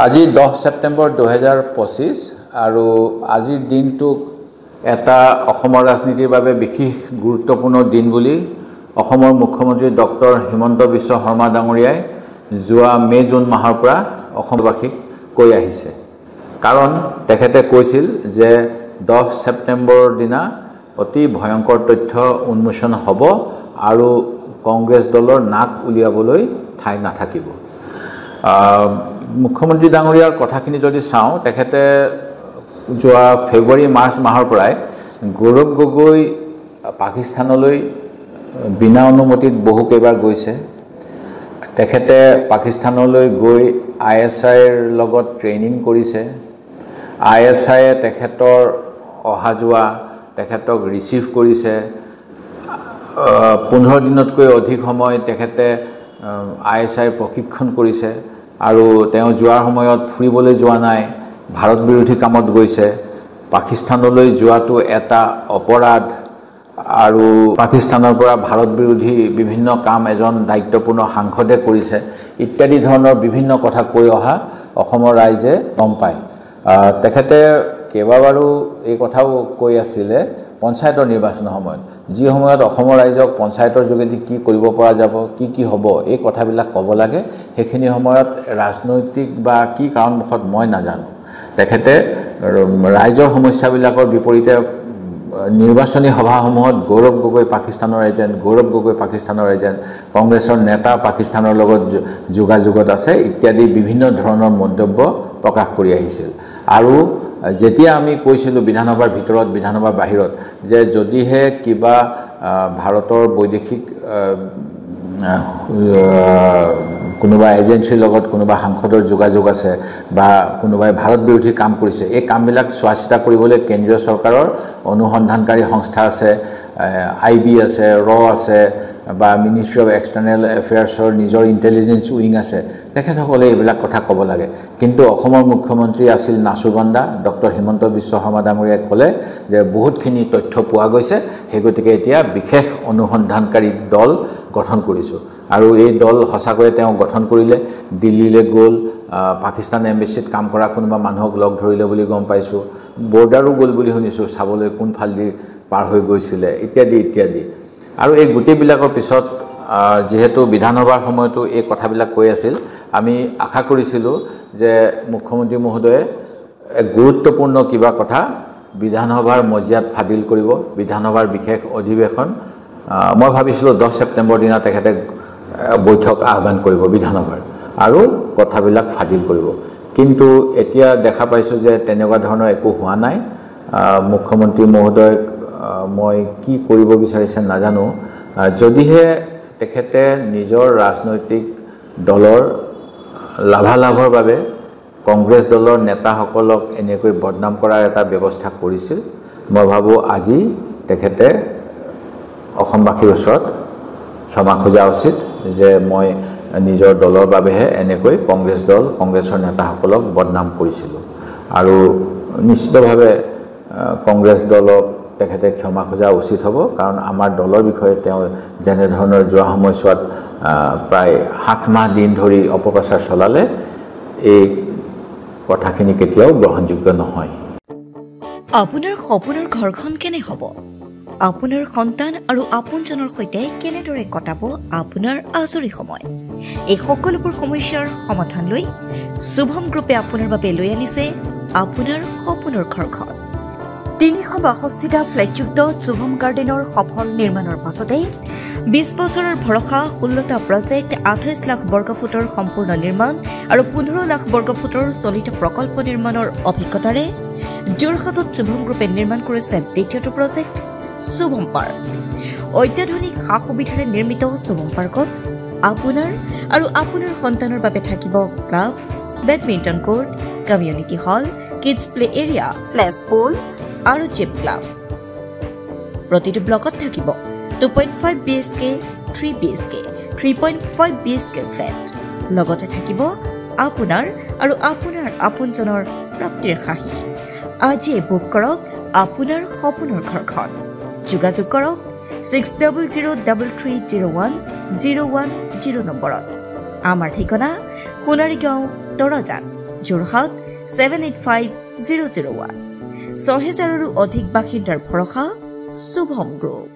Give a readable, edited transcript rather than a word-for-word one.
আজি 10 সেপ্টেম্বৰ 2025 আৰু আজিৰ দিনটোক এটা অসমৰ ৰাজনীতিৰ বাবে বিশেষ গুৰুত্বপূৰ্ণ দিন বুলি অসমৰ মুখ্যমন্ত্ৰী ডক্টৰ হিমন্ত বিশ্ব শৰ্মা ডাঙৰীয়াই যোৱা মে জুন মাহৰ পৰা অসমবাসীক কৈ আহিছে। কাৰণ তেখেতে কৈছিল যে 10 সেপ্টেম্বৰৰ দিনা অতি ভয়ংকৰ তথ্য উন্মোচন হ'ব আৰু কংগ্ৰেছ দলৰ নাক উলিয়াবলৈ ঠাই নাথাকিব। মুখ্যমন্ত্ৰী ডাঙৰীয়াৰ কথাখিনি যদি চাওঁ, তেখেতে যোৱা ফেব্ৰুৱাৰী মাৰ্চ মাহৰ পৰাই গৌৰৱ গগৈ পাকিস্তানলৈ বিনা অনুমতিত বহু কেইবাৰ গৈছে। তেখেতে পাকিস্তানলৈ গৈ ISIৰ লগত ট্ৰেইনিং কৰিছে। ISIয়ে তেখেতৰ অহা যোৱা তেখেতক ৰিচিভ কৰিছে। 15 দিনতকৈ অধিক সময় তেখেতে ISIৰ প্ৰশিক্ষণ কৰিছে আৰু তেওঁ যোৱাৰ সময়ত ফুৰিবলৈ যোৱা নাই, ভাৰত বিৰোধী কামত গৈছে। পাকিস্তানলৈ যোৱাটো এটা অপৰাধ আৰু পাকিস্তানৰ পৰা ভাৰত বিৰোধী বিভিন্ন কাম এজন দায়িত্বপূৰ্ণ সাংসদে কৰিছে ইত্যাদি ধৰণৰ বিভিন্ন কথা কৈ অহা অসমৰ ৰাইজে গম পায়। তেখেতে কেইবাবাৰো এই কথাও কৈ আছিলে পঞ্চায়তৰ নিৰ্বাচনৰ সময়ত, যি সময়ত অসমৰ ৰাইজক পঞ্চায়তৰ যোগেদি কি কৰিব পৰা যাব, কি হ'ব, এই কথাবিলাক ক'ব লাগে। সেইখিনি সময়ত ৰাজনৈতিক বা কি কাৰণবশত মই নাজানো, তেখেতে ৰাইজৰ সমস্যাবিলাকৰ বিপৰীতে নিৰ্বাচনী সভাসমূহত গৌৰৱ গগৈ পাকিস্তানৰ এজেণ্ট, কংগ্ৰেছৰ নেতা পাকিস্তানৰ লগত যোগাযোগত আছে ইত্যাদি বিভিন্ন ধৰণৰ মন্তব্য প্ৰকাশ কৰি আহিছিল। আৰু যেতিয়া আমি কৈছিলোঁ বিধানসভাৰ ভিতৰত বিধানসভাৰ বাহিৰত যে যদিহে কিবা ভাৰতৰ বৈদেশিক কোনোবা এজেঞ্চিৰ লগত কোনোবা সাংসদৰ যোগাযোগ আছে বা কোনোবাই ভাৰত বিৰোধী কাম কৰিছে, এই কামবিলাক চোৱা চিতা কৰিবলৈ কেন্দ্ৰীয় চৰকাৰৰ অনুসন্ধানকাৰী সংস্থা আছে, IB আছে, আছে বা মিনিষ্ট্ৰী অফ এক্সটাৰ্নেল এফেয়াৰ্ছৰ নিজৰ ইণ্টেলিজেঞ্চ উইং আছে। তেখেতসকলে এইবিলাক কথা ক'ব লাগে। কিন্তু অসমৰ মুখ্যমন্ত্ৰী আছিল নাচুবান্দা ডক্টৰ হিমন্ত বিশ্ব শৰ্মা ডাঙৰীয়াই ক'লে যে বহুতখিনি তথ্য পোৱা গৈছে, সেই গতিকে এতিয়া বিশেষ অনুসন্ধানকাৰী দল গঠন কৰিছোঁ। আৰু এই দল সঁচাকৈয়ে তেওঁ গঠন কৰিলে, দিল্লীলৈ গ'ল, পাকিস্তান এম্বেচিত কাম কৰা কোনোবা মানুহক লগ ধৰিলে বুলি গম পাইছোঁ, বৰ্ডাৰো গ'ল বুলি শুনিছোঁ চাবলৈ কোনফালেদি পাৰ হৈ গৈছিলে ইত্যাদি। আৰু এই গোটেইবিলাকৰ পিছত যিহেতু বিধানসভাৰ সময়তো এই কথাবিলাক কৈ আছিল, আমি আশা কৰিছিলোঁ যে মুখ্যমন্ত্ৰী মহোদয়ে গুৰুত্বপূৰ্ণ কিবা কথা বিধানসভাৰ মজিয়াত ফাদিল কৰিব, বিধানসভাৰ বিশেষ অধিৱেশন। মই ভাবিছিলোঁ 10 ছেপ্টেম্বৰ দিনা তেখেতে বৈঠক আহ্বান কৰিব বিধানসভাৰ আৰু কথাবিলাক ফাদিল কৰিব। কিন্তু এতিয়া দেখা পাইছোঁ যে তেনেকুৱা ধৰণৰ একো হোৱা নাই। মুখ্যমন্ত্ৰী মহোদয়ক মই কি কৰিব বিচাৰিছে নাজানো। যদিহে তেখেতে নিজৰ ৰাজনৈতিক দলৰ লাভালাভৰ বাবে কংগ্ৰেছ দলৰ নেতাসকলক এনেকৈ বদনাম কৰাৰ এটা ব্যৱস্থা কৰিছিল, মই ভাবোঁ আজি তেখেতে অসমবাসীৰ ওচৰত ক্ষমা খোজা উচিত যে মই নিজৰ দলৰ বাবেহে এনেকৈ কংগ্ৰেছৰ নেতাসকলক বদনাম কৰিছিলোঁ। আৰু নিশ্চিতভাৱে কংগ্ৰেছ দলক তেখেতে ক্ষমা খোজা উচিত হ'ব, কাৰণ আমাৰ দলৰ বিষয়ে তেওঁ যেনেধৰণৰ যোৱা সময়ছোৱাত প্ৰায় 7 মাহ দিন ধৰি অপপ্ৰচাৰ চলালে, এই কথাখিনি কেতিয়াও গ্ৰহণযোগ্য নহয়। আপোনাৰ সপোনৰ ঘৰখন কেনে হ'ব? আপোনাৰ সন্তান আৰু আপোনজনৰ সৈতে কেনেদৰে কটাব আপোনাৰ আজৰি সময়? এই সকলোবোৰ সমস্যাৰ সমাধান লৈ শুভম গ্ৰুপে আপোনাৰ বাবে লৈ আনিছে আপোনাৰ সপোনৰ ঘৰখন। 362টা ফ্লেটযুক্ত শুভম গাৰ্ডেনৰ সফল নিৰ্মাণৰ পাছতে 20 বছৰৰ ভৰসা, 16টা প্ৰজেক্ট, 28 লাখ বৰ্গফুটৰ সম্পূৰ্ণ নিৰ্মাণ আৰু 15 লাখ বৰ্গফুটৰ চলিত প্ৰকল্প নিৰ্মাণৰ অভিজ্ঞতাৰে যোৰহাটত শুভম গ্ৰুপে নিৰ্মাণ কৰিছে দ্বিতীয়টো প্ৰজেক্ট শুভম পাৰ্ক। অত্যাধুনিক সা সুবিধাৰে নিৰ্মিত শুভম পাৰ্কত আপোনাৰ আৰু আপোনাৰ সন্তানৰ বাবে থাকিব club, badminton court, community hall, kids play area, splash pool আৰু জিম ক্লাব। প্ৰতিটো ব্লকত থাকিব 2.5 BHK, 3 BHK, 3.5 BHK ফ্লেট। লগতে থাকিব আপোনাৰ আৰু আপোনাৰ আপোনজনৰ প্ৰাপ্তিৰ সাহী। আজিয়ে বুক কৰক আপোনাৰ সপোনৰ ঘৰখন। যোগাযোগ কৰক 6003301010 নম্বৰত। আমাৰ ঠিকনা সোণাৰীগাঁও, তৰাজান, যোৰহাট 785001 6,000ৰো অধিক বাসিন্দাৰ ভৰসা শুভম গ্ৰুপ।